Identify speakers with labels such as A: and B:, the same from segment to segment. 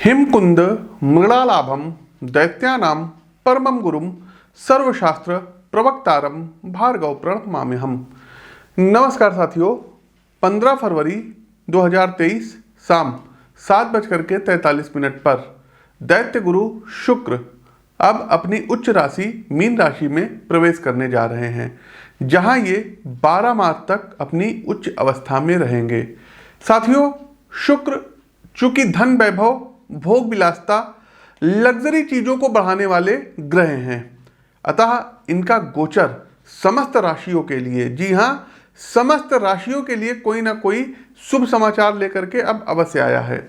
A: हिमकुंद मृणालाभम दैत्यानां परमं गुरुम सर्वशास्त्र प्रवक्तारम भार्गव प्रणमाम्यहम्। नमस्कार साथियों, 15 फरवरी 2023 शाम 7:43 पर दैत्य गुरु शुक्र अब अपनी उच्च राशि मीन राशि में प्रवेश करने जा रहे हैं, जहां ये 12 मार्च तक अपनी उच्च अवस्था में रहेंगे। साथियों, शुक्र चूंकि धन वैभव, भोग विलासता, लग्जरी चीजों को बढ़ाने वाले ग्रह हैं, अतः इनका गोचर समस्त राशियों के लिए, जी हां, समस्त राशियों के लिए कोई ना कोई शुभ समाचार लेकर के अब अवश्य आया है।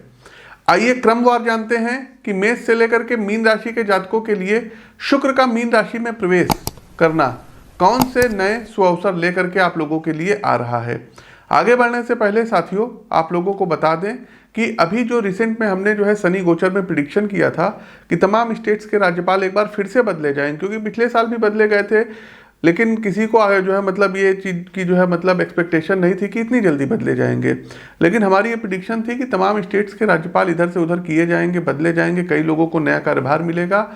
A: आइए क्रमवार जानते हैं कि मेष से लेकर के मीन राशि के जातकों के लिए शुक्र का मीन राशि में प्रवेश करना कौन से नए सुअवसर लेकर के आप लोगों के लिए आ रहा है। आगे बढ़ने से पहले साथियों, आप लोगों को बता दें कि अभी जो रिसेंट में हमने जो है शनि गोचर में प्रिडिक्शन किया था कि तमाम स्टेट्स के राज्यपाल एक बार फिर से बदले जाएं, क्योंकि पिछले साल भी बदले गए थे, लेकिन किसी को जो है मतलब ये चीज़ की जो है मतलब एक्सपेक्टेशन नहीं थी कि इतनी जल्दी बदले जाएंगे। लेकिन हमारी ये प्रिडिक्शन थी कि तमाम स्टेट्स के राज्यपाल इधर से उधर किए जाएंगे, बदले जाएंगे, कई लोगों को नया कार्यभार मिलेगा।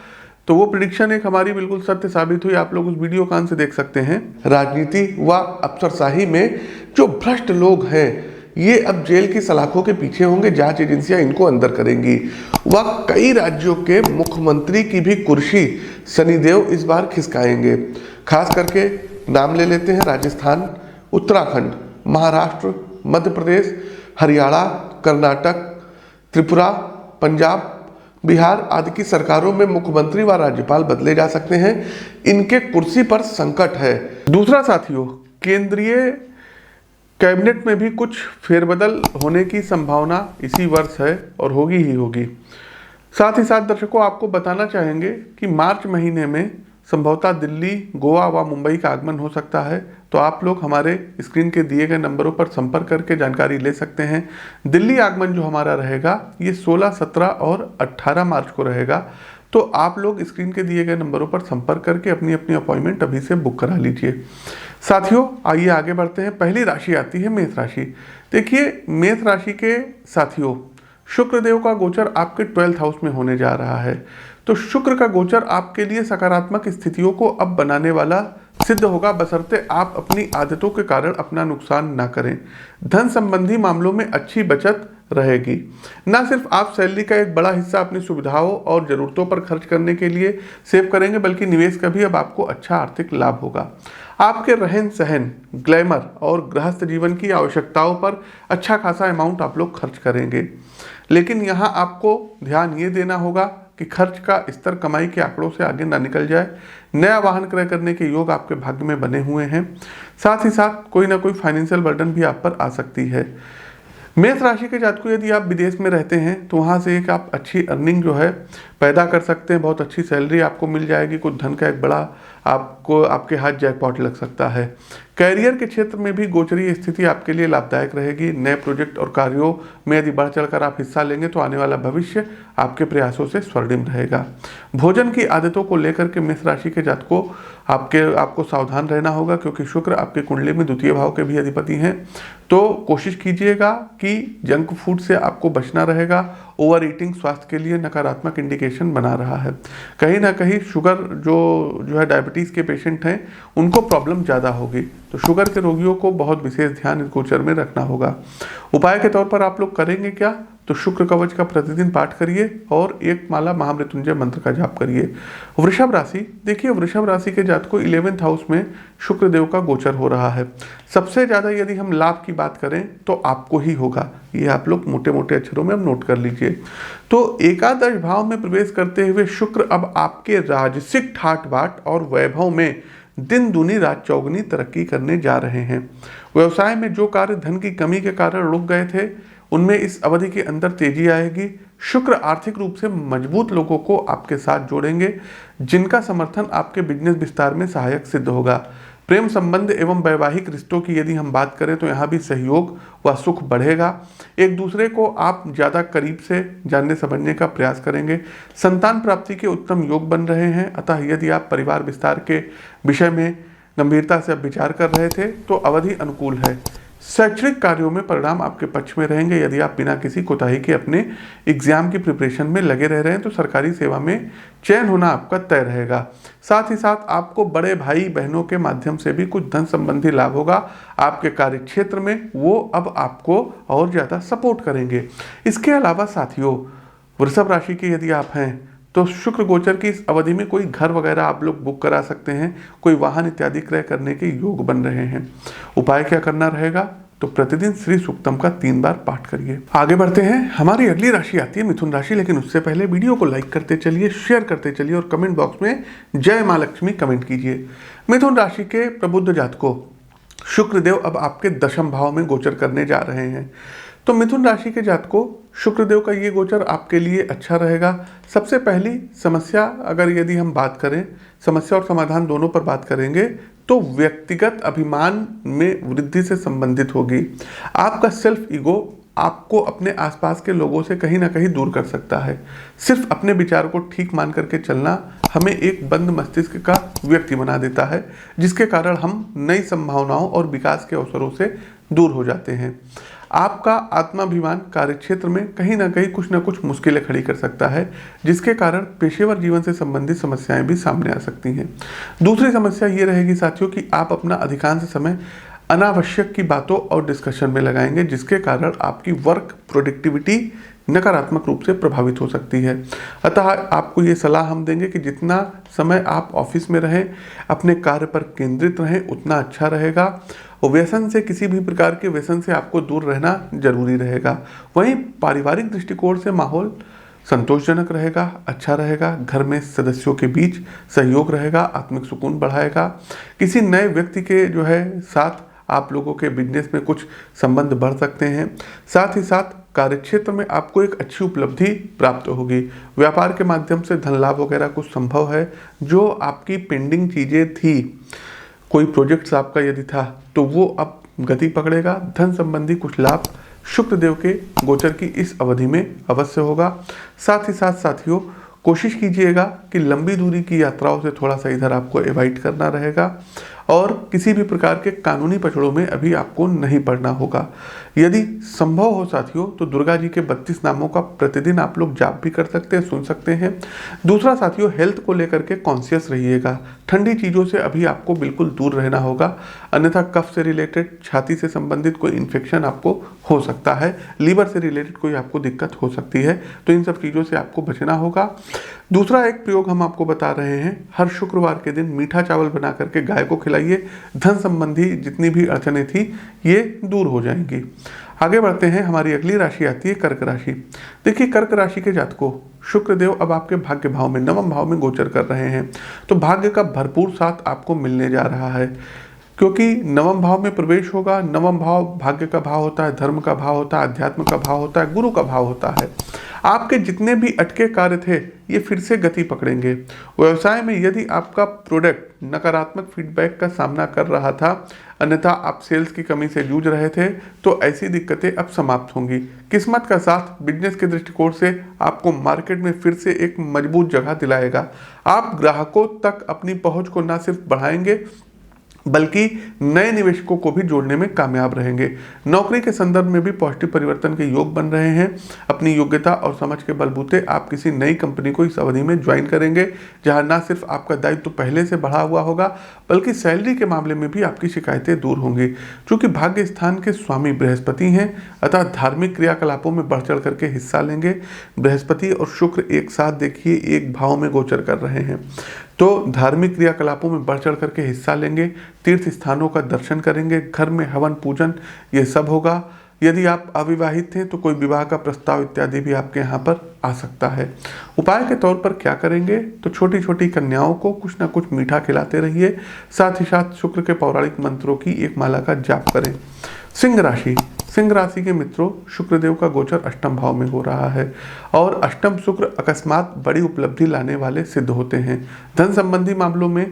A: तो वो प्रिडिक्शन एक हमारी बिल्कुल सत्य साबित हुई। आप लोग उस वीडियो कान से देख सकते हैं। राजनीति व अफसरशाही में जो भ्रष्ट लोग हैं, ये अब जेल की सलाखों के पीछे होंगे, जांच एजेंसियां इनको अंदर करेंगी। वह कई राज्यों के मुख्यमंत्री की भी कुर्सी शनिदेव इस बार खिसकाएंगे। खास करके नाम ले लेते हैं राजस्थान, उत्तराखंड, महाराष्ट्र, मध्य प्रदेश, हरियाणा, कर्नाटक, त्रिपुरा, पंजाब, बिहार आदि की सरकारों में मुख्यमंत्री व राज्यपाल बदले जा सकते हैं। इनके कुर्सी पर संकट है। दूसरा साथियों, केंद्रीय कैबिनेट में भी कुछ फेरबदल होने की संभावना इसी वर्ष है और होगी ही होगी। साथ ही साथ दर्शकों, आपको बताना चाहेंगे कि मार्च महीने में संभवतः दिल्ली, गोवा व मुंबई का आगमन हो सकता है। तो आप लोग हमारे स्क्रीन के दिए गए नंबरों पर संपर्क करके जानकारी ले सकते हैं। दिल्ली आगमन जो हमारा रहेगा ये 16, 17 और 18 मार्च को रहेगा। तो आप लोग स्क्रीन के दिए गए नंबरों पर संपर्क करके अपनी अपनी अपॉइंटमेंट अभी से बुक करा लीजिए। साथियों, आइए आगे बढ़ते हैं। पहली राशि आती है मेष राशि। देखिए, मेष राशि के साथियों, शुक्रदेव का गोचर आपके 12th हाउस में होने जा रहा है। तो शुक्र का गोचर आपके लिए सकारात्मक स्थितियों को अब बनाने वाला सिद्ध होगा, बशर्ते आप अपनी आदतों के कारण अपना नुकसान ना करें। धन संबंधी मामलों में अच्छी बचत रहेगी। ना सिर्फ आप सैलरी का एक बड़ा हिस्सा अपनी सुविधाओं और ज़रूरतों पर खर्च करने के लिए सेव करेंगे, बल्कि निवेश का भी अब आपको अच्छा आर्थिक लाभ होगा। आपके रहन सहन, ग्लैमर और गृहस्थ जीवन की आवश्यकताओं पर अच्छा खासा अमाउंट आप लोग खर्च करेंगे। लेकिन यहाँ आपको ध्यान ये देना होगा कि खर्च का स्तर कमाई के आंकड़ों से आगे ना निकल जाए। नया वाहन क्रय करने के योग आपके भाग्य में बने हुए हैं। साथ ही साथ कोई ना कोई फाइनेंशियल बर्डन भी आप पर आ सकती है। मेष राशि के जातकों, यदि आप विदेश में रहते हैं तो वहाँ से एक आप अच्छी अर्निंग जो है पैदा कर सकते हैं। बहुत अच्छी सैलरी आपको मिल जाएगी। कुछ धन का एक बड़ा आपको आपके हाथ जैकपॉट लग सकता है। कैरियर के क्षेत्र में भी गोचरीय स्थिति आपके लिए लाभदायक रहेगी। नए प्रोजेक्ट और कार्यों में यदि बढ़ चढ़कर आप हिस्सा लेंगे तो आने वाला भविष्य आपके प्रयासों से स्वर्णिम रहेगा। भोजन की आदतों को लेकर के मेष राशि के जातकों आपको सावधान रहना होगा, क्योंकि शुक्र आपकी कुंडली में द्वितीय भाव के भी अधिपति हैं। तो कोशिश कीजिएगा कि जंक फूड से आपको बचना रहेगा। ओवर ईटिंग स्वास्थ्य के लिए नकारात्मक इंडिकेशन बना रहा है। कहीं ना कहीं शुगर जो है डायबिटीज़ के पेशेंट हैं, उनको प्रॉब्लम ज़्यादा होगी। तो शुगर के रोगियों को बहुत विशेष ध्यान इस गोचर में रखना होगा। उपाय के तौर पर आप लोग करेंगे क्या? तो शुक्र कवच का प्रतिदिन पाठ करिए और एक माला महामृत्युंजय मंत्र का जाप करिए। वृषभ राशि, देखिए वृषभ राशि के जातकों 11th हाउस में शुक्रदेव का गोचर हो रहा है। सबसे ज़्यादा यदि हम लाभ की बात करें तो आपको ही होगा। ये आप लोग मोटे मोटे अक्षरों में अब नोट कर लीजिए। तो एकादश भाव में प्रवेश करते हुए शुक्र अब आपके राजसिक ठाट बाट और वैभव में दिन दूनी रात चौगुनी तरक्की करने जा रहे हैं। व्यवसाय में जो कार्य धन की कमी के कारण रुक गए थे, उनमें इस अवधि के अंदर तेजी आएगी। शुक्र आर्थिक रूप से मजबूत लोगों को आपके साथ जोड़ेंगे, जिनका समर्थन आपके बिजनेस विस्तार में सहायक सिद्ध होगा। प्रेम संबंध एवं वैवाहिक रिश्तों की यदि हम बात करें तो यहाँ भी सहयोग व सुख बढ़ेगा। एक दूसरे को आप ज़्यादा करीब से जानने समझने का प्रयास करेंगे। संतान प्राप्ति के उत्तम योग बन रहे हैं। अतः यदि आप परिवार विस्तार के विषय में गंभीरता से अब विचार कर रहे थे तो अवधि अनुकूल है। शैक्षणिक कार्यों में परिणाम आपके पक्ष में रहेंगे। यदि आप बिना किसी कोताही के अपने एग्जाम की प्रिपरेशन में लगे रह रहे हैं तो सरकारी सेवा में चयन होना आपका तय रहेगा। साथ ही साथ आपको बड़े भाई बहनों के माध्यम से भी कुछ धन संबंधी लाभ होगा। आपके कार्य क्षेत्र में वो अब आपको और ज़्यादा सपोर्ट करेंगे। इसके अलावा साथियों, वृषभ राशि के यदि आप हैं तो शुक्र गोचर की इस अवधि में कोई घर वगैरह आप लोग बुक करा सकते हैं, कोई वाहन इत्यादि क्रय करने के योग बन रहे हैं। उपाय क्या करना रहेगा? तो प्रतिदिन श्री सूक्तम का 3 बार पाठ करिए। आगे बढ़ते हैं, हमारी अगली राशि आती है मिथुन राशि। लेकिन उससे पहले वीडियो को लाइक करते चलिए, शेयर करते चलिए और कमेंट बॉक्स में जय माँ लक्ष्मी कमेंट कीजिए। मिथुन राशि के प्रबुद्ध जातकों, शुक्रदेव अब आपके 10वें भाव में गोचर करने जा रहे हैं। तो मिथुन राशि के जातकों, शुक्रदेव का ये गोचर आपके लिए अच्छा रहेगा। सबसे पहली समस्या, अगर यदि हम बात करें, समस्या और समाधान दोनों पर बात करेंगे, तो व्यक्तिगत अभिमान में वृद्धि से संबंधित होगी। आपका सेल्फ ईगो आपको अपने आसपास के लोगों से कहीं ना कहीं दूर कर सकता है। सिर्फ अपने विचार को ठीक मान करके चलना हमें एक बंद मस्तिष्क का व्यक्ति बना देता है, जिसके कारण हम नई संभावनाओं और विकास के अवसरों से दूर हो जाते हैं। आपका आत्माभिमान कार्यक्षेत्र में कहीं ना कहीं कुछ ना कुछ मुश्किलें खड़ी कर सकता है, जिसके कारण पेशेवर जीवन से संबंधित समस्याएं भी सामने आ सकती हैं। दूसरी समस्या ये रहेगी साथियों कि आप अपना अधिकांश समय अनावश्यक की बातों और डिस्कशन में लगाएंगे, जिसके कारण आपकी वर्क प्रोडक्टिविटी नकारात्मक रूप से प्रभावित हो सकती है। अतः आपको ये सलाह हम देंगे कि जितना समय आप ऑफिस में रहें, अपने कार्य पर केंद्रित रहें, उतना अच्छा रहेगा। और व्यसन से, किसी भी प्रकार के व्यसन से आपको दूर रहना जरूरी रहेगा। वहीं पारिवारिक दृष्टिकोण से माहौल संतोषजनक रहेगा, अच्छा रहेगा। घर में सदस्यों के बीच सहयोग रहेगा, आत्मिक सुकून बढ़ाएगा। किसी नए व्यक्ति के जो है साथ आप लोगों के बिजनेस में कुछ संबंध बढ़ सकते हैं। साथ ही साथ कार्यक्षेत्र में आपको एक अच्छी उपलब्धि प्राप्त होगी। व्यापार के माध्यम से धन लाभ वगैरह कुछ संभव है। जो आपकी पेंडिंग चीज़ें थी, कोई प्रोजेक्ट्स आपका यदि था, तो वो अब गति पकड़ेगा। धन संबंधी कुछ लाभ शुक्रदेव के गोचर की इस अवधि में अवश्य होगा। साथ ही साथ साथियों, कोशिश कीजिएगा कि लंबी दूरी की यात्राओं से थोड़ा सा इधर आपको अवॉइड करना रहेगा और किसी भी प्रकार के कानूनी पचड़ों में अभी आपको नहीं पड़ना होगा। यदि संभव हो साथियों, तो दुर्गा जी के 32 नामों का प्रतिदिन आप लोग जाप भी कर सकते हैं, सुन सकते हैं। दूसरा साथियों, हेल्थ को लेकर के कॉन्शियस रहिएगा। ठंडी चीज़ों से अभी आपको बिल्कुल दूर रहना होगा, अन्यथा कफ से रिलेटेड, छाती से संबंधित कोई इन्फेक्शन आपको हो सकता है, लीवर से रिलेटेड कोई आपको दिक्कत हो सकती है, तो इन सब चीज़ों से आपको बचना होगा। दूसरा एक प्रयोग हम आपको बता रहे हैं, हर शुक्रवार के दिन मीठा चावल बना करके गाय को खिलाइए। धन संबंधी जितनी भी अड़चनें थी ये दूर हो जाएंगी। आगे बढ़ते हैं, हमारी अगली राशि आती है कर्क राशि। देखिए, कर्क राशि के जातकों, शुक्रदेव अब आपके भाग्य भाव में, 9वें भाव में गोचर कर रहे हैं। तो भाग्य का भरपूर साथ आपको मिलने जा रहा है, क्योंकि 9वें भाव में प्रवेश होगा। 9वां भाव भाग्य का भाव होता है, धर्म का भाव होता है, अध्यात्म का भाव होता है, गुरु का भाव होता है। आपके जितने भी अटके कार्य थे ये फिर से गति पकड़ेंगे। व्यवसाय में यदि आपका प्रोडक्ट नकारात्मक फीडबैक का सामना कर रहा था, अन्यथा आप सेल्स की कमी से जूझ रहे थे, तो ऐसी दिक्कतें अब समाप्त होंगी। किस्मत का साथ बिजनेस के दृष्टिकोण से आपको मार्केट में फिर से एक मजबूत जगह दिलाएगा। आप ग्राहकों तक अपनी पहुंच को न सिर्फ बढ़ाएंगे बल्कि नए निवेशकों को भी जोड़ने में कामयाब रहेंगे। नौकरी के संदर्भ में भी पॉजिटिव परिवर्तन के योग बन रहे हैं। अपनी योग्यता और समझ के बलबूते आप किसी नई कंपनी को इस अवधि में ज्वाइन करेंगे, जहां न सिर्फ आपका दायित्व तो पहले से बढ़ा हुआ होगा, बल्कि सैलरी के मामले में भी आपकी शिकायतें दूर होंगी। चूंकि भाग्य स्थान के स्वामी बृहस्पति हैं, अतः धार्मिक क्रियाकलापों में बढ़ चढ़ करके हिस्सा लेंगे। बृहस्पति और शुक्र एक साथ देखिए एक भाव में गोचर कर रहे हैं, तो धार्मिक क्रियाकलापों में बढ़ चढ़ करके हिस्सा लेंगे, तीर्थ स्थानों का दर्शन करेंगे, घर में हवन पूजन ये सब होगा। यदि आप अविवाहित हैं तो कोई विवाह का प्रस्ताव इत्यादि भी आपके यहाँ पर आ सकता है। उपाय के तौर पर क्या करेंगे, तो छोटी छोटी कन्याओं को कुछ ना कुछ मीठा खिलाते रहिए। साथ ही साथ शुक्र के पौराणिक मंत्रों की एक माला का जाप करें। सिंह राशि, सिंह राशि के मित्रों, शुक्रदेव का गोचर 8वें भाव में हो रहा है और अष्टम शुक्र अकस्मात बड़ी उपलब्धि लाने वाले सिद्ध होते हैं। धन संबंधी मामलों में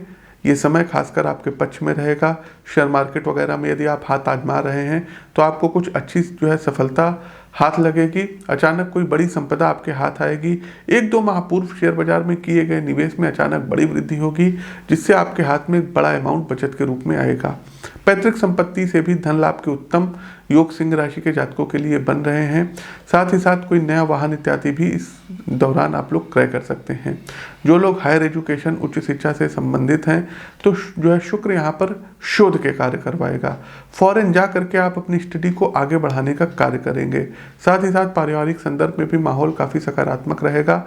A: ये समय खासकर आपके पक्ष में रहेगा। शेयर मार्केट वगैरह में यदि आप हाथ आजमा रहे हैं तो आपको कुछ अच्छी जो है सफलता हाथ लगेगी, अचानक कोई बड़ी संपदा आपके हाथ आएगी। 1-2 माह पूर्व शेयर बाजार में किए गए निवेश में अचानक बड़ी वृद्धि होगी, जिससे आपके हाथ में एक बड़ा अमाउंट बचत के रूप में आएगा। पैतृक संपत्ति से भी धन लाभ के उत्तम योग सिंह राशि के जातकों के लिए बन रहे हैं। साथ ही साथ कोई नया वाहन इत्यादि भी इस दौरान आप लोग क्रय कर सकते हैं। जो लोग हायर एजुकेशन उच्च शिक्षा से संबंधित हैं तो जो है शुक्र यहाँ पर शोध के कार्य करवाएगा। फॉरेन जा करके आप अपनी स्टडी को आगे बढ़ाने का कार्य करेंगे। साथ ही साथ पारिवारिक संदर्भ में भी माहौल काफ़ी सकारात्मक रहेगा।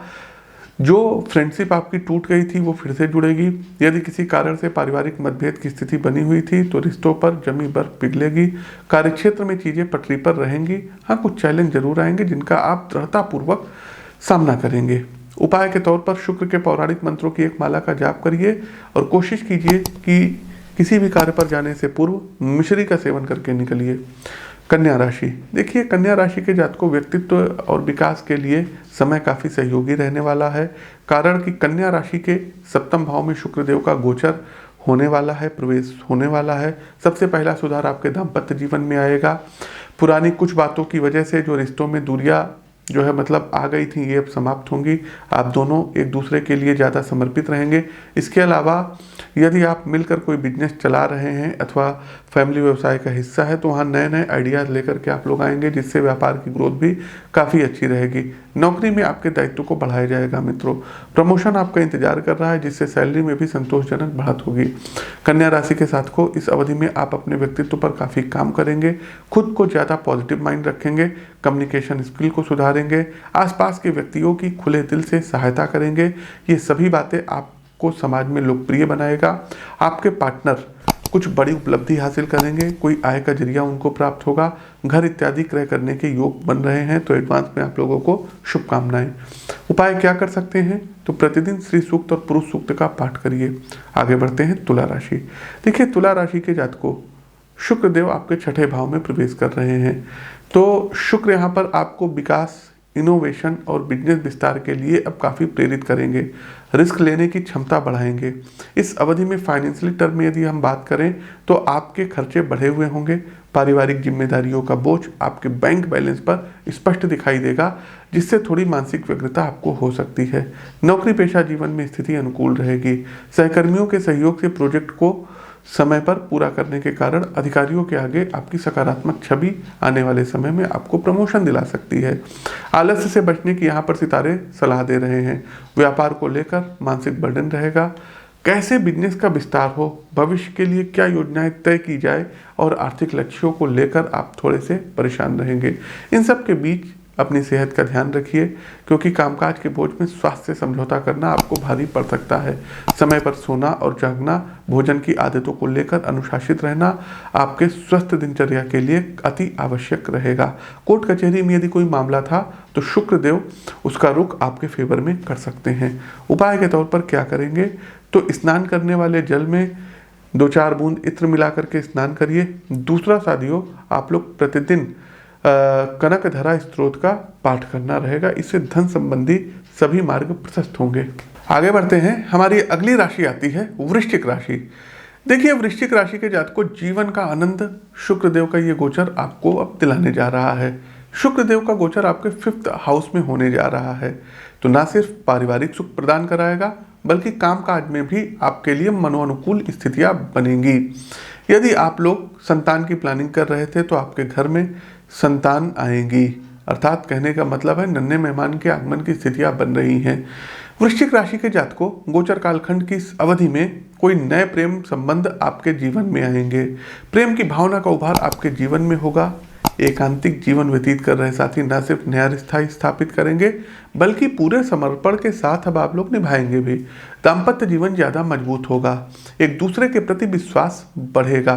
A: जो फ्रेंडशिप आपकी टूट गई थी वो फिर से जुड़ेगी। यदि किसी कारण से पारिवारिक मतभेद की स्थिति बनी हुई थी तो रिश्तों पर जमी बर्फ पिघलेगी। कार्यक्षेत्र में चीज़ें पटरी पर रहेंगी। हाँ, कुछ चैलेंज जरूर आएंगे जिनका आप दृढ़तापूर्वक सामना करेंगे। उपाय के तौर पर शुक्र के पौराणिक मंत्रों की एक माला का जाप करिए और कोशिश कीजिए कि किसी भी कार्य पर जाने से पूर्व मिश्री का सेवन करके निकलिए। कन्या राशि, देखिए कन्या राशि के जातकों व्यक्तित्व और विकास के लिए समय काफ़ी सहयोगी रहने वाला है। कारण कि कन्या राशि के सप्तम भाव में शुक्रदेव का गोचर होने वाला है, प्रवेश होने वाला है। सबसे पहला सुधार आपके दाम्पत्य जीवन में आएगा। पुरानी कुछ बातों की वजह से जो रिश्तों में दूरियां जो है मतलब आ गई थी, ये अब समाप्त होंगी। आप दोनों एक दूसरे के लिए ज़्यादा समर्पित रहेंगे। इसके अलावा यदि आप मिलकर कोई बिजनेस चला रहे हैं अथवा फैमिली व्यवसाय का हिस्सा है तो वहाँ नए नए आइडियाज़ लेकर के आप लोग आएंगे, जिससे व्यापार की ग्रोथ भी काफ़ी अच्छी रहेगी। नौकरी में आपके दायित्व को बढ़ाया जाएगा मित्रों। प्रमोशन आपका इंतजार कर रहा है, जिससे सैलरी में भी संतोषजनक बढ़त होगी। कन्या राशि के साथ को इस अवधि में आप अपने व्यक्तित्व पर काफ़ी काम करेंगे। खुद को ज़्यादा पॉजिटिव माइंड रखेंगे, कम्युनिकेशन स्किल को सुधारेंगे, आसपास के व्यक्तियों की खुले दिल से सहायता करेंगे। ये सभी बातें आपको समाज में लोकप्रिय बनाएगा। आपके पार्टनर कुछ बड़ी उपलब्धि हासिल करेंगे, कोई आय का जरिया उनको प्राप्त होगा। घर इत्यादि क्रय करने के योग बन रहे हैं तो एडवांस में आप लोगों को शुभकामनाएं। उपाय क्या कर सकते हैं, तो प्रतिदिन श्री सूक्त और पुरुष सूक्त का पाठ करिए। आगे बढ़ते हैं तुला राशि। देखिए तुला राशि के जातकों शुक्रदेव आपके छठे भाव में प्रवेश कर रहे हैं, तो शुक्र यहाँ पर आपको विकास, इनोवेशन और बिजनेस विस्तार के लिए अब काफ़ी प्रेरित करेंगे। रिस्क लेने की क्षमता बढ़ाएंगे। इस अवधि में फाइनेंशियली टर्म में यदि हम बात करें तो आपके खर्चे बढ़े हुए होंगे। पारिवारिक जिम्मेदारियों का बोझ आपके बैंक बैलेंस पर स्पष्ट दिखाई देगा, जिससे थोड़ी मानसिक व्यग्रता आपको हो सकती है। नौकरी पेशा जीवन में स्थिति अनुकूल रहेगी। सहकर्मियों के सहयोग से प्रोजेक्ट को समय पर पूरा करने के कारण अधिकारियों के आगे आपकी सकारात्मक छवि आने वाले समय में आपको प्रमोशन दिला सकती है। आलस्य से बचने की यहाँ पर सितारे सलाह दे रहे हैं। व्यापार को लेकर मानसिक बर्डन रहेगा। कैसे बिजनेस का विस्तार हो, भविष्य के लिए क्या योजनाएं तय की जाए और आर्थिक लक्ष्यों को लेकर आप थोड़े से परेशान रहेंगे। इन सब के बीच अपनी सेहत का ध्यान रखिए, क्योंकि कामकाज के बोझ में स्वास्थ्य से समझौता करना आपको भारी पड़ सकता है। समय पर सोना और जागना, भोजन की आदतों को लेकर अनुशासित रहना आपके स्वस्थ दिनचर्या के लिए अति आवश्यक रहेगा। कोर्ट कचहरी में यदि कोई मामला था तो शुक्रदेव उसका रुख आपके फेवर में कर सकते हैं। उपाय के तौर पर क्या करेंगे, तो स्नान करने वाले जल में 2-4 बूंद इत्र मिला करके स्नान करिए। दूसरा साथियों, आप लोग प्रतिदिन कनक धरा स्त्रोत का पाठ करना रहेगा। इससे धन संबंधी सभी मार्ग प्रशस्त होंगे। आगे बढ़ते हैं। हमारी अगली राशि आती है वृश्चिक राशि। देखिए वृश्चिक राशि के जातकों जीवन का आनंद शुक्रदेव का ये गोचर आपको अब दिलाने जा रहा है। शुक्रदेव का गोचर आपके 5th हाउस में होने जा रहा है, तो ना सिर्फ पारिवारिक सुख प्रदान कराएगा बल्कि कामकाज में भी आपके लिए मनोनुकूल स्थितियां बनेंगी। यदि आप लोग संतान की प्लानिंग कर रहे थे तो आपके घर में संतान आएंगी, अर्थात कहने का मतलब है नन्हे मेहमान के आगमन की स्थितियां बन रही हैं। वृश्चिक राशि के जातकों गोचर कालखंड की इस अवधि में कोई नए प्रेम संबंध आपके जीवन में आएंगे। प्रेम की भावना का उभार आपके जीवन में होगा। एकांतिक जीवन व्यतीत कर रहे साथी न सिर्फ नया रिश्ता स्थापित करेंगे बल्कि पूरे समर्पण के साथ अब आप लोग निभाएंगे भी। दाम्पत्य जीवन ज़्यादा मजबूत होगा। एक दूसरे के प्रति विश्वास बढ़ेगा।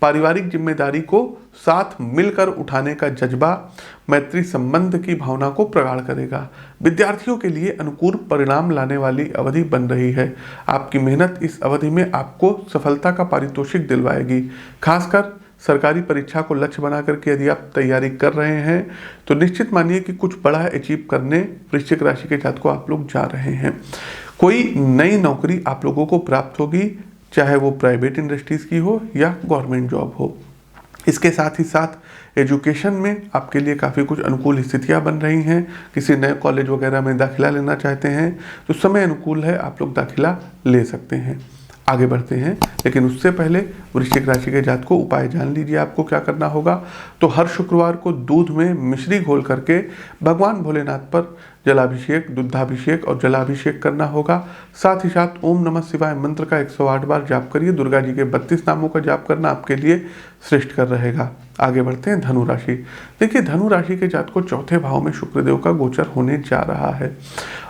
A: पारिवारिक जिम्मेदारी को साथ मिलकर उठाने का जज्बा मैत्री संबंध की भावना को प्रगाढ़ करेगा। विद्यार्थियों के लिए अनुकूल परिणाम लाने वाली अवधि बन रही है। आपकी मेहनत इस अवधि में आपको सफलता का पारितोषिक दिलवाएगी। खासकर सरकारी परीक्षा को लक्ष्य बना करके यदि आप तैयारी कर रहे हैं तो निश्चित मानिए कि कुछ बड़ा अचीव करने वृश्चिक राशि के जातकों आप लोग जा रहे हैं। कोई नई नौकरी आप लोगों को प्राप्त होगी, चाहे वो प्राइवेट इंडस्ट्रीज की हो या गवर्नमेंट जॉब हो। इसके साथ ही साथ एजुकेशन में आपके लिए काफ़ी कुछ अनुकूल स्थितियां बन रही हैं। किसी नए कॉलेज वगैरह में दाखिला लेना चाहते हैं तो समय अनुकूल है, आप लोग दाखिला ले सकते हैं। आगे बढ़ते हैं, लेकिन उससे पहले वृश्चिक राशि के जातक को उपाय जान लीजिए आपको क्या करना होगा। तो हर शुक्रवार को दूध में मिश्री घोल करके भगवान भोलेनाथ पर जलाभिषेक, दुग्धाभिषेक और जलाभिषेक करना होगा। साथ ही साथ ओम नमः शिवाय मंत्र का 108 बार जाप करिए। दुर्गा जी के 32 नामों का जाप करना आपके लिए श्रेष्ठ कर रहेगा। आगे बढ़ते हैं धनु राशि। देखिए धनु राशि के जातक को चौथे भाव में शुक्रदेव का गोचर होने जा रहा है।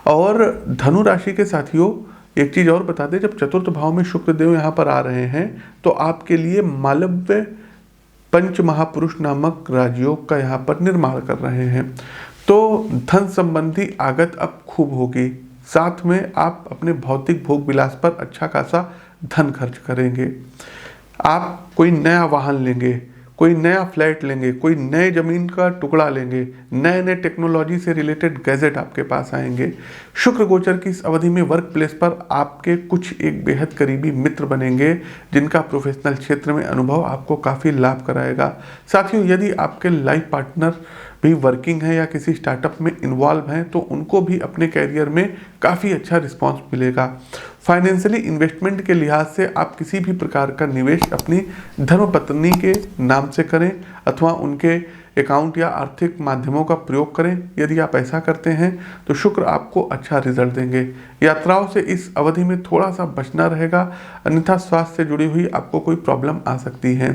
A: और धनु राशि के साथियों एक चीज और बता दें, जब चतुर्थ भाव में शुक्रदेव यहाँ पर आ रहे हैं तो आपके लिए मालव्य पंच महापुरुष नामक राजयोग का यहाँ पर निर्माण कर रहे हैं। तो धन संबंधी आगत अब खूब होगी। साथ में आप अपने भौतिक भोग विलास पर अच्छा खासा धन खर्च करेंगे। आप कोई नया वाहन लेंगे, कोई नया फ्लैट लेंगे, कोई नए जमीन का टुकड़ा लेंगे, नए नए टेक्नोलॉजी से रिलेटेड गैजेट आपके पास आएंगे। शुक्र गोचर की इस अवधि में वर्क प्लेस पर आपके कुछ एक बेहद करीबी मित्र बनेंगे जिनका प्रोफेशनल क्षेत्र में अनुभव आपको काफ़ी लाभ कराएगा। साथियों यदि आपके लाइफ पार्टनर भी वर्किंग है या किसी स्टार्टअप में इन्वॉल्व हैं तो उनको भी अपने कैरियर में काफ़ी अच्छा रिस्पांस मिलेगा। फाइनेंशियली इन्वेस्टमेंट के लिहाज से आप किसी भी प्रकार का निवेश अपनी धर्मपत्नी के नाम से करें अथवा उनके अकाउंट या आर्थिक माध्यमों का प्रयोग करें। यदि आप ऐसा करते हैं तो शुक्र आपको अच्छा रिजल्ट देंगे। यात्राओं से इस अवधि में थोड़ा सा बचना रहेगा, अन्यथा स्वास्थ्य से जुड़ी हुई आपको कोई प्रॉब्लम आ सकती है।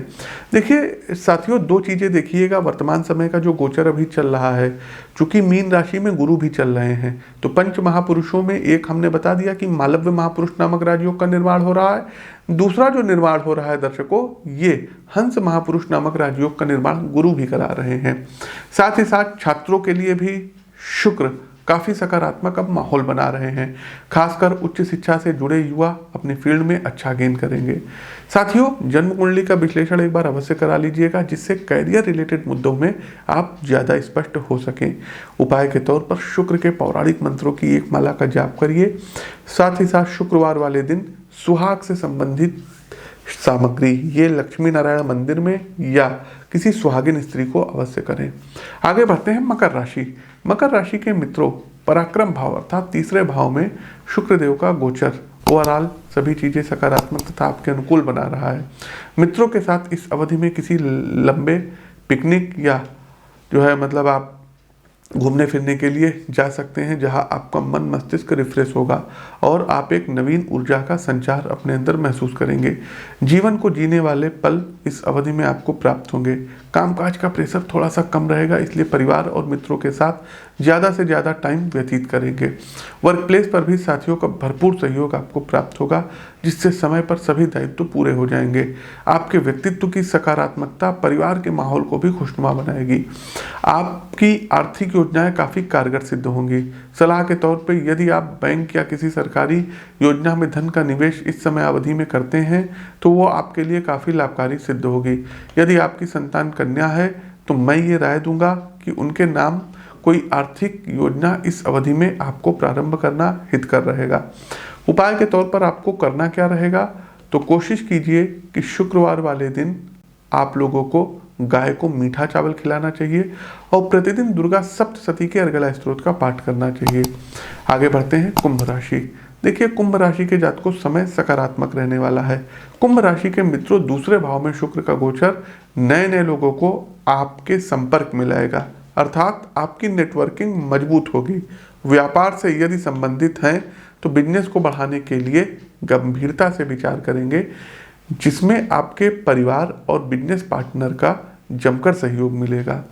A: देखिए साथियों दो चीज़ें देखिएगा, वर्तमान समय का जो गोचर अभी चल रहा है, चूंकि मीन राशि में गुरु भी चल रहे हैं तो पंच महापुरुषों में एक हमने बता दिया कि मालव्य महापुरुष नामक राजयोग का निर्माण हो रहा है। दूसरा जो निर्माण हो रहा है दर्शकों, ये हंस महापुरुष नामक राजयोग का निर्माण गुरु भी करा रहे हैं। साथ ही साथ छात्रों के लिए भी शुक्र काफ़ी सकारात्मक अब माहौल बना रहे हैं। खासकर उच्च शिक्षा से जुड़े युवा अपने फील्ड में अच्छा गेन करेंगे। साथियों जन्म कुंडली का विश्लेषण एक बार अवश्य करा लीजिएगा जिससे कैरियर रिलेटेड मुद्दों में आप ज़्यादा स्पष्ट हो सकें। उपाय के तौर पर शुक्र के पौराणिक मंत्रों की एक माला का जाप करिए। साथ ही साथ शुक्रवार वाले दिन सुहाग से संबंधित सामग्री ये लक्ष्मी नारायण मंदिर में या किसी सुहागिन स्त्री को अवश्य करें। आगे बढ़ते हैं मकर राशि। मकर राशि के मित्रों पराक्रम भाव अर्थात तीसरे भाव में शुक्रदेव का गोचर ओवरऑल सभी चीज़ें सकारात्मक तथा आपके अनुकूल बना रहा है। मित्रों के साथ इस अवधि में किसी लंबे पिकनिक या जो है मतलब आप घूमने फिरने के लिए जा सकते हैं जहां आपका मन मस्तिष्क रिफ्रेश होगा और आप एक नवीन ऊर्जा का संचार अपने अंदर महसूस करेंगे। जीवन को जीने वाले पल इस अवधि में आपको प्राप्त होंगे। कामकाज का प्रेशर थोड़ा सा कम रहेगा, इसलिए परिवार और मित्रों के साथ ज़्यादा से ज़्यादा टाइम व्यतीत करेंगे। वर्क प्लेस पर भी साथियों का भरपूर सहयोग आपको प्राप्त होगा जिससे समय पर सभी दायित्व पूरे हो जाएंगे। आपके व्यक्तित्व की सकारात्मकता परिवार के माहौल को भी खुशनुमा बनाएगी। आपकी आर्थिक योजनाएं काफ़ी कारगर सिद्ध होंगी। सलाह के तौर पे यदि आप बैंक या किसी सरकारी योजना में धन का निवेश इस समय अवधि में करते हैं तो वो आपके लिए काफ़ी लाभकारी सिद्ध होगी। यदि आपकी संतान कन्या है तो मैं ये राय दूंगा कि उनके नाम कोई आर्थिक योजना इस अवधि में आपको प्रारंभ करना हितकर रहेगा। उपाय के तौर पर आपको करना क्या रहेगा, तो कोशिश कीजिए कि शुक्रवार वाले दिन आप लोगों को गाय को मीठा चावल खिलाना चाहिए और प्रतिदिन दुर्गा सप्तशती के अर्गला स्तोत्र का पाठ करना चाहिए। आगे बढ़ते हैं कुंभ राशि। देखिए कुंभ राशि के जातकों समय सकारात्मक रहने वाला है। कुंभ राशि के मित्रों दूसरे भाव में शुक्र का गोचर नए नए लोगों को आपके संपर्क में लाएगा, अर्थात आपकी नेटवर्किंग मजबूत होगी। व्यापार से यदि संबंधित हैं तो बिजनेस को बढ़ाने के लिए गंभीरता से विचार करेंगे जिसमें आपके परिवार और बिजनेस पार्टनर का जमकर सहयोग मिलेगा।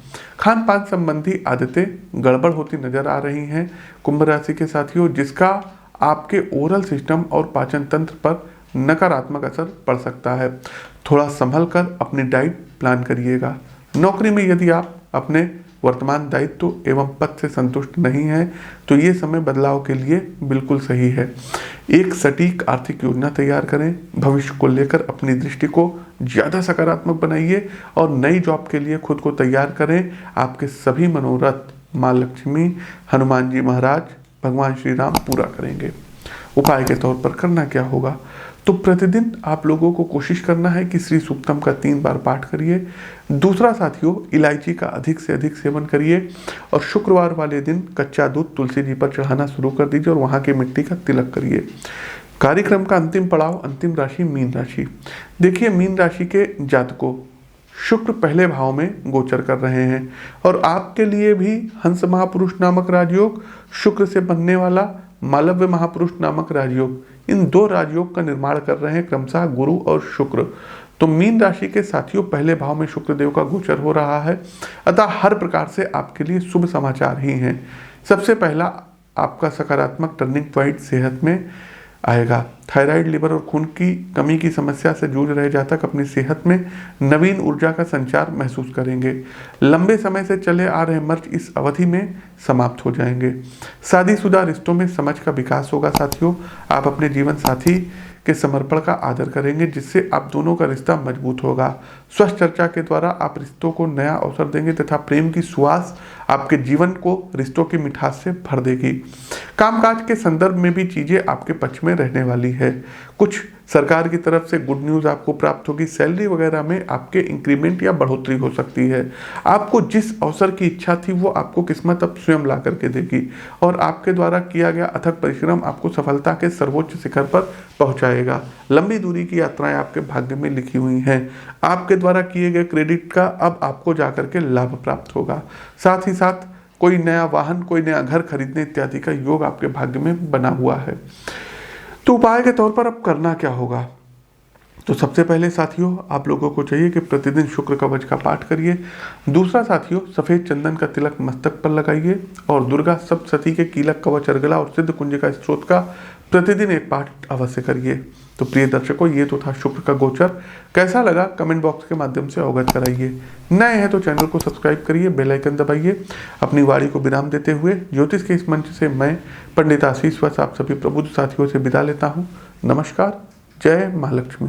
A: खान पान संबंधी आदतें गड़बड़ होती नजर आ रही हैं कुंभ राशि के साथियों, जिसका आपके ओरल सिस्टम और पाचन तंत्र पर नकारात्मक असर पड़ सकता है। थोड़ा संभल कर अपनी डाइट प्लान करिएगा। नौकरी में यदि आप अपने वर्तमान दायित्व एवं पद से संतुष्ट नहीं हैं तो ये समय बदलाव के लिए बिल्कुल सही है। एक सटीक आर्थिक योजना तैयार करें। भविष्य को लेकर अपनी दृष्टि को ज़्यादा सकारात्मक बनाइए और नई जॉब के लिए खुद को तैयार करें। आपके सभी मनोरथ माँ लक्ष्मी, हनुमान जी महाराज, भगवान श्री राम पूरा करेंगे। उपाय के तौर पर करना क्या होगा, तो प्रतिदिन आप लोगों को कोशिश करना है कि श्री सूक्तम का 3 बार पाठ करिए। दूसरा साथियों, इलायची का अधिक से अधिक सेवन करिए और शुक्रवार वाले दिन कच्चा दूध तुलसी जी पर चढ़ाना शुरू कर दीजिए और वहाँ की मिट्टी का तिलक करिए। कार्यक्रम का अंतिम पड़ाव, अंतिम राशि मीन राशि। देखिए, मीन राशि के जातकों, शुक्र पहले भाव में गोचर कर रहे हैं और आपके लिए भी हंस महापुरुष नामक राजयोग, शुक्र से बनने वाला मालव्य महापुरुष नामक राजयोग, इन 2 राजयोग का निर्माण कर रहे हैं क्रमशः गुरु और शुक्र। तो मीन राशि के साथियों, पहले भाव में शुक्र देव का गोचर हो रहा है, अतः हर प्रकार से आपके लिए शुभ समाचार ही हैं। सबसे पहला आपका सकारात्मक टर्निंग पॉइंट सेहत में आएगा। थायराइड, लिवर और खून की कमी की समस्या से जूझ रहे जातक अपनी सेहत में नवीन ऊर्जा का संचार महसूस करेंगे। लंबे समय से चले आ रहे मर्ज इस अवधि में समाप्त हो जाएंगे। शादीशुदा रिश्तों में समझ का विकास होगा साथियों। आप अपने जीवन साथी के समर्पण का आदर करेंगे, जिससे आप दोनों का रिश्ता मजबूत होगा। स्वस्थ चर्चा के द्वारा आप रिश्तों को नया अवसर देंगे तथा प्रेम की सुवास आपके जीवन को रिश्तों की मिठास से भर देगी। कामकाज के संदर्भ में भी चीजें आपके पक्ष में रहने वाली है। कुछ सरकार की तरफ से गुड न्यूज़ आपको प्राप्त होगी। सैलरी वगैरह में आपके इंक्रीमेंट या बढ़ोतरी हो सकती है। आपको जिस अवसर की इच्छा थी वो आपको किस्मत अब स्वयं ला करके देगी और आपके द्वारा किया गया अथक परिश्रम आपको सफलता के सर्वोच्च शिखर पर पहुंचाएगा। लंबी दूरी की यात्राएं आपके भाग्य में लिखी हुई हैं। आपके द्वारा किए गए क्रेडिट का अब आपको जाकर के लाभ प्राप्त होगा। साथ ही साथ कोई नया वाहन, कोई नया घर खरीदने इत्यादि का योग आपके भाग्य में बना हुआ है। तो उपाय के तौर पर अब करना क्या होगा, तो सबसे पहले साथियों, आप लोगों को चाहिए कि प्रतिदिन शुक्र कवच का पाठ करिए। दूसरा साथियों, सफेद चंदन का तिलक मस्तक पर लगाइए और दुर्गा सप्तशती के कीलक कवच अर्गला और सिद्ध कुंज का स्त्रोत का प्रतिदिन एक पाठ अवश्य करिए। तो प्रिय दर्शकों, ये तो था शुक्र का गोचर। कैसा लगा कमेंट बॉक्स के माध्यम से अवगत कराइए। नए हैं तो चैनल को सब्सक्राइब करिए, बेल आइकन दबाइए। अपनी वाणी को विराम देते हुए ज्योतिष के इस मंच से मैं पंडित आशीष वत्स आप सभी प्रबुद्ध साथियों से विदा लेता हूँ। नमस्कार। जय महालक्ष्मी।